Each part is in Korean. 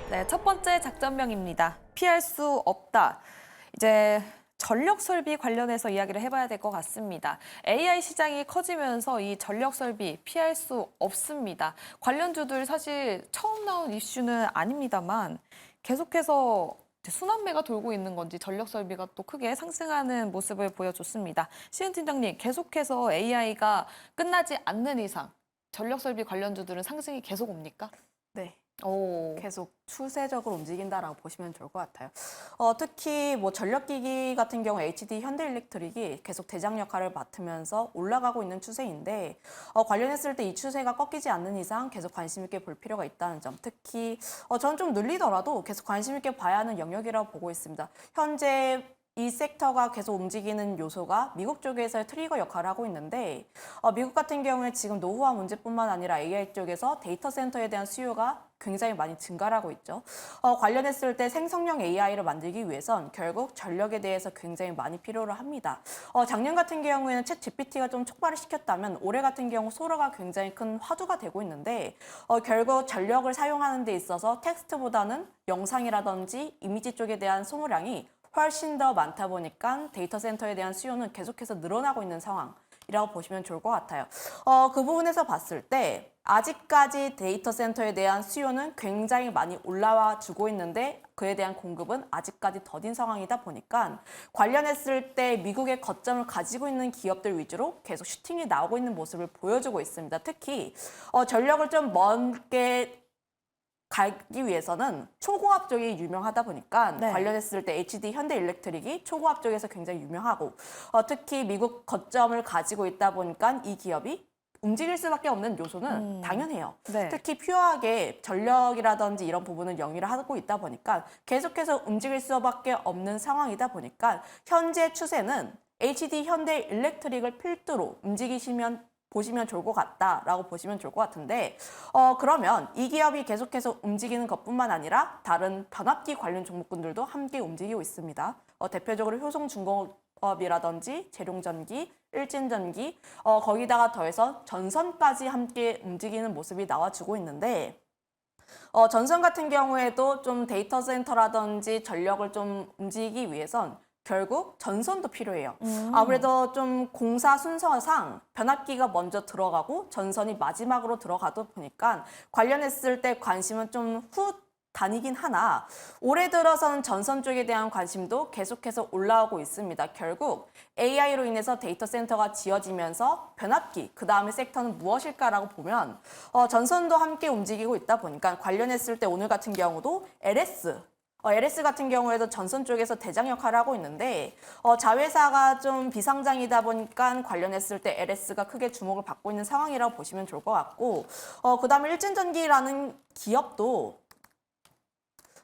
네, 첫 번째 작전명입니다. 피할 수 없다. 이제 전력 설비 관련해서 이야기를 해봐야 될 것 같습니다. AI 시장이 커지면서 이 전력 설비 피할 수 없습니다. 관련주들 사실 처음 나온 이슈는 아닙니다만 계속해서 순환매가 돌고 있는 건지 전력 설비가 또 크게 상승하는 모습을 보여줬습니다. 시은 팀장님, 계속해서 AI가 끝나지 않는 이상 전력 설비 관련주들은 상승이 계속 옵니까? 네. 오. 계속 추세적으로 움직인다라고 보시면 좋을 것 같아요. 특히 뭐 전력기기 같은 경우 HD 현대일렉트릭이 계속 대장 역할을 맡으면서 올라가고 있는 추세인데 관련했을 때 이 추세가 꺾이지 않는 이상 계속 관심 있게 볼 필요가 있다는 점. 특히 저는 좀 눌리더라도 계속 관심 있게 봐야 하는 영역이라고 보고 있습니다. 현재 이 섹터가 계속 움직이는 요소가 미국 쪽에서의 트리거 역할을 하고 있는데 미국 같은 경우에 지금 노후화 문제뿐만 아니라 AI 쪽에서 데이터 센터에 대한 수요가 굉장히 많이 증가하고 있죠. 관련했을 때 생성형 AI를 만들기 위해선 결국 전력에 대해서 굉장히 많이 필요로 합니다. 작년 같은 경우에는 챗 GPT가 좀 촉발을 시켰다면 올해 같은 경우 소라가 굉장히 큰 화두가 되고 있는데 결국 전력을 사용하는 데 있어서 텍스트보다는 영상이라든지 이미지 쪽에 대한 소모량이 훨씬 더 많다 보니까 데이터 센터에 대한 수요는 계속해서 늘어나고 있는 상황이라고 보시면 좋을 것 같아요. 그 부분에서 봤을 때 아직까지 데이터 센터에 대한 수요는 굉장히 많이 올라와 주고 있는데 그에 대한 공급은 아직까지 더딘 상황이다 보니까 관련했을 때 미국의 거점을 가지고 있는 기업들 위주로 계속 슈팅이 나오고 있는 모습을 보여주고 있습니다. 특히 전력을 좀 먼게 가기 위해서는 초고압 쪽이 유명하다 보니까 네. 관련했을 때 HD 현대일렉트릭이 초고압 쪽에서 굉장히 유명하고 특히 미국 거점을 가지고 있다 보니까 이 기업이 움직일 수밖에 없는 요소는 당연해요. 네. 특히 퓨어하게 전력이라든지 이런 부분은 영위를 하고 있다 보니까 계속해서 움직일 수밖에 없는 상황이다 보니까 현재 추세는 HD 현대일렉트릭을 필두로 보시면 좋을 것 같다라고 보시면 좋을 것 같은데 그러면 이 기업이 계속해서 움직이는 것뿐만 아니라 다른 변압기 관련 종목군들도 함께 움직이고 있습니다. 대표적으로 효성중공업이라든지 재룡전기, 일진전기 거기다가 더해서 전선까지 함께 움직이는 모습이 나와주고 있는데 전선 같은 경우에도 좀 데이터 센터라든지 전력을 좀 움직이기 위해선 결국 전선도 필요해요. 아무래도 좀 공사 순서상 변압기가 먼저 들어가고 전선이 마지막으로 들어가다 보니까 관련했을 때 관심은 좀 후 다니긴 하나 올해 들어서는 전선 쪽에 대한 관심도 계속해서 올라오고 있습니다. 결국 AI로 인해서 데이터 센터가 지어지면서 변압기, 그 다음에 섹터는 무엇일까라고 보면 전선도 함께 움직이고 있다 보니까 관련했을 때 오늘 같은 경우도 LS 같은 경우에도 전선 쪽에서 대장 역할을 하고 있는데 자회사가 좀 비상장이다 보니까 관련했을 때 LS가 크게 주목을 받고 있는 상황이라고 보시면 좋을 것 같고 그다음에 일진전기라는 기업도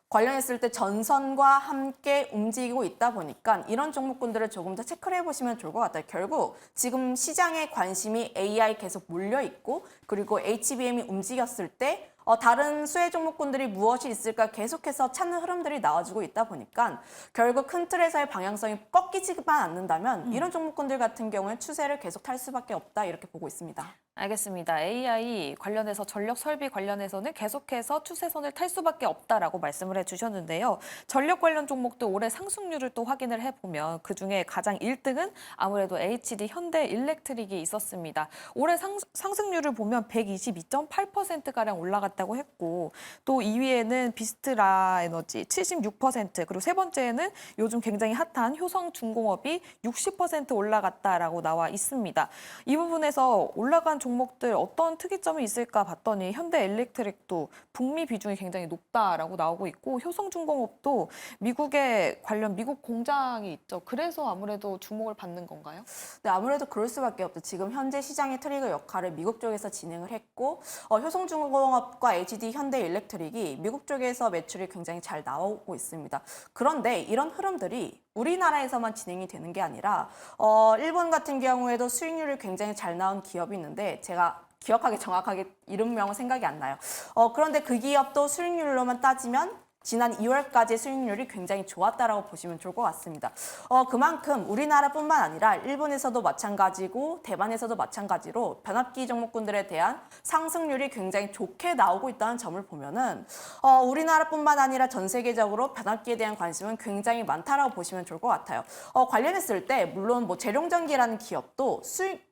관련했을 때 전선과 함께 움직이고 있다 보니까 이런 종목군들을 조금 더 체크를 해보시면 좋을 것 같아요. 결국 지금 시장의 관심이 AI 계속 몰려있고 그리고 HBM이 움직였을 때 다른 수혜 종목군들이 무엇이 있을까 계속해서 찾는 흐름들이 나와주고 있다 보니까 결국 큰 틀에서의 방향성이 꺾이지만 않는다면 이런 종목군들 같은 경우에 추세를 계속 탈 수밖에 없다 이렇게 보고 있습니다. 알겠습니다. AI 관련해서 전력 설비 관련해서는 계속해서 추세선을 탈 수밖에 없다라고 말씀을 해주셨는데요. 전력 관련 종목도 올해 상승률을 또 확인을 해보면 그중에 가장 1등은 아무래도 HD 현대일렉트릭이 있었습니다. 올해 상승률을 보면 122.8%가량 올라갔다고 했고 또 2위에는 비스트라 에너지 76% 그리고 세 번째에는 요즘 굉장히 핫한 효성중공업이 60% 올라갔다라고 나와 있습니다. 이 부분에서 올라간 종목들 어떤 특이점이 있을까 봤더니 현대일렉트릭도 북미 비중이 굉장히 높다라고 나오고 있고 효성중공업도 미국에 관련 미국 공장이 있죠. 그래서 아무래도 주목을 받는 건가요? 네, 아무래도 그럴 수밖에 없죠. 지금 현재 시장의 트리거 역할을 미국 쪽에서 진행을 했고 효성중공업과 HD 현대일렉트릭이 미국 쪽에서 매출이 굉장히 잘 나오고 있습니다. 그런데 이런 흐름들이 우리나라에서만 진행이 되는 게 아니라 일본 같은 경우에도 수익률이 굉장히 잘 나온 기업이 있는데 제가 정확하게 이름명은 생각이 안 나요. 그런데 그 기업도 수익률로만 따지면 지난 2월까지 수익률이 굉장히 좋았다라고 보시면 좋을 것 같습니다. 그만큼 우리나라뿐만 아니라 일본에서도 마찬가지고 대만에서도 마찬가지로 변압기 종목군들에 대한 상승률이 굉장히 좋게 나오고 있다는 점을 보면은 우리나라뿐만 아니라 전 세계적으로 변압기에 대한 관심은 굉장히 많다라고 보시면 좋을 것 같아요. 관련했을 때 물론 뭐 재룡전기라는 기업도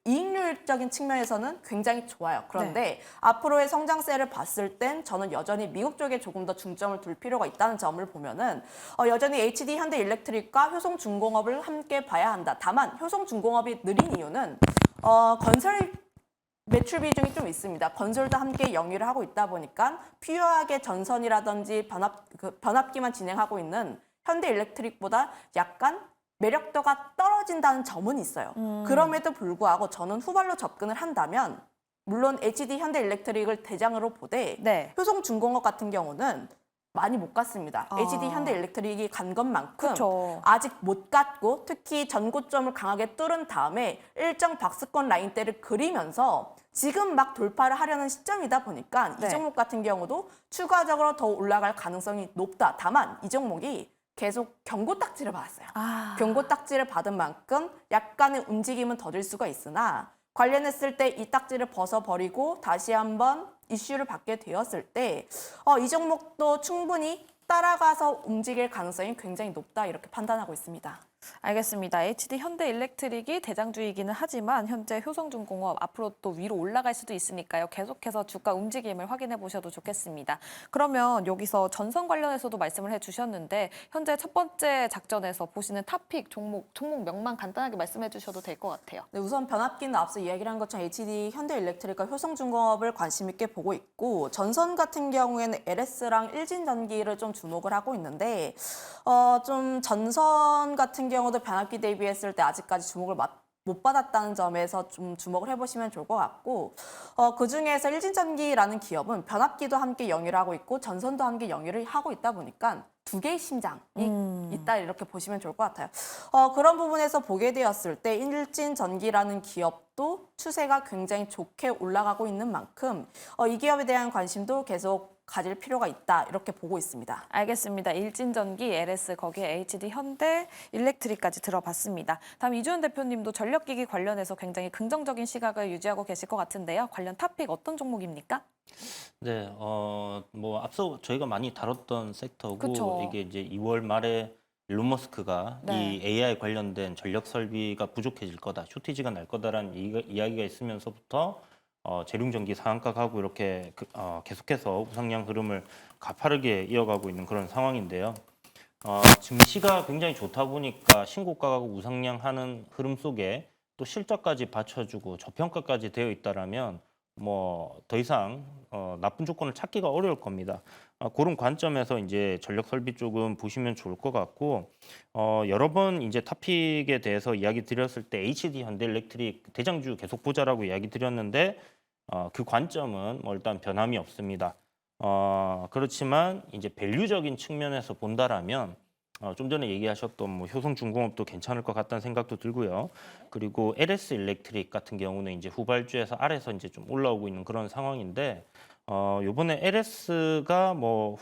이익률적인 측면에서는 굉장히 좋아요. 그런데 앞으로의 성장세를 봤을 땐 저는 여전히 미국 쪽에 조금 더 중점을 둘 필요가 있다는 점을 보면은 여전히 HD 현대일렉트릭과 효성중공업을 함께 봐야 한다. 다만 효성중공업이 느린 이유는 건설 매출 비중이 좀 있습니다. 건설도 함께 영위를 하고 있다 보니까 퓨어하게 전선이라든지 변압기만 진행하고 있는 현대일렉트릭보다 약간 매력도가 떨어진다는 점은 있어요. 그럼에도 불구하고 저는 후발로 접근을 한다면 물론 HD 현대일렉트릭을 대장으로 보되 네. 효성중공업 같은 경우는 많이 못 갔습니다. HD 현대일렉트릭이 간 것만큼 그쵸. 아직 못 갔고 특히 전고점을 강하게 뚫은 다음에 일정 박스권 라인대를 그리면서 지금 막 돌파를 하려는 시점이다 보니까 네. 이 종목 같은 경우도 추가적으로 더 올라갈 가능성이 높다. 다만 이 종목이 계속 경고 딱지를 받았어요. 경고 딱지를 받은 만큼 약간의 움직임은 더딜 수가 있으나 관련했을 때 이 딱지를 벗어버리고 다시 한번 이슈를 받게 되었을 때 이 종목도 충분히 따라가서 움직일 가능성이 굉장히 높다 이렇게 판단하고 있습니다. 알겠습니다. HD 현대일렉트릭이 대장주이기는 하지만 현재 효성중공업 앞으로 또 위로 올라갈 수도 있으니까요. 계속해서 주가 움직임을 확인해 보셔도 좋겠습니다. 그러면 여기서 전선 관련해서도 말씀을 해주셨는데 현재 첫 번째 작전에서 보시는 탑픽 종목명만 간단하게 말씀해 주셔도 될 것 같아요. 네, 우선 변압기는 앞서 이야기를 한 것처럼 HD 현대일렉트릭과 효성중공업을 관심 있게 보고 있고 전선 같은 경우에는 LS랑 일진전기를 좀 주목을 하고 있는데 좀 전선 같은 경우도 변압기 대비했을 때 아직까지 주목을 못 받았다는 점에서 좀 주목을 해보시면 좋을 것 같고 그중에서 일진전기라는 기업은 변압기도 함께 영위를 하고 있고 전선도 함께 영위를 하고 있다 보니까 두 개의 심장이 있다 이렇게 보시면 좋을 것 같아요. 그런 부분에서 보게 되었을 때 일진전기라는 기업도 추세가 굉장히 좋게 올라가고 있는 만큼 이 기업에 대한 관심도 계속 가질 필요가 있다 이렇게 보고 있습니다. 알겠습니다. 일진전기, LS, 거기에 HD 현대, 일렉트릭까지 들어봤습니다. 다음 이주연 대표님도 전력기기 관련해서 굉장히 긍정적인 시각을 유지하고 계실 것 같은데요. 관련 탑픽 어떤 종목입니까? 네, 뭐 앞서 저희가 많이 다뤘던 섹터고 그쵸. 이게 이제 2월 말에 일론 머스크가 네. 이 AI 관련된 전력 설비가 부족해질 거다, 쇼티지가 날 거다라는 이야기가 있으면서부터 재룡전기 상한가 가고 이렇게 계속해서 우상향 흐름을 가파르게 이어가고 있는 그런 상황인데요. 증시가 굉장히 좋다 보니까 신고가 가고 우상향하는 흐름 속에 또 실적까지 받쳐주고 저평가까지 되어 있다라면 뭐 더 이상 나쁜 조건을 찾기가 어려울 겁니다. 그런 관점에서 이제 전력 설비 쪽은 보시면 좋을 것 같고 여러 번 이제 탑픽에 대해서 이야기 드렸을 때 HD 현대일렉트릭 대장주 계속 보자라고 이야기 드렸는데 그 관점은 뭐 일단 변함이 없습니다. 그렇지만 이제 밸류적인 측면에서 본다라면 좀 전에 얘기하셨던 뭐 효성중공업도 괜찮을 것 같다는 생각도 들고요. 그리고 LS 일렉트릭 같은 경우는 이제 후발주에서 아래서 이제 좀 올라오고 있는 그런 상황인데 요번에 LS가 뭐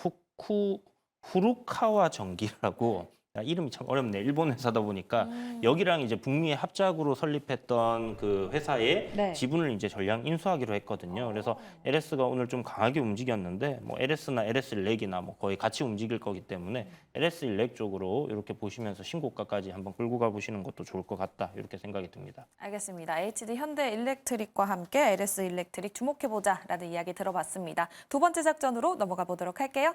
후루카와 전기라고 이름이 참 어렵네. 일본 회사다 보니까 여기랑 이제 북미의 합작으로 설립했던 그 회사의 네. 지분을 이제 전량 인수하기로 했거든요. 그래서 LS가 오늘 좀 강하게 움직였는데 뭐 LS나 LS 일렉이나 뭐 거의 같이 움직일 거기 때문에 LS 일렉 쪽으로 이렇게 보시면서 신고가까지 한번 끌고 가보시는 것도 좋을 것 같다 이렇게 생각이 듭니다. 알겠습니다. HD 현대 일렉트릭과 함께 LS 일렉트릭 주목해보자라는 이야기 들어봤습니다. 두 번째 작전으로 넘어가 보도록 할게요.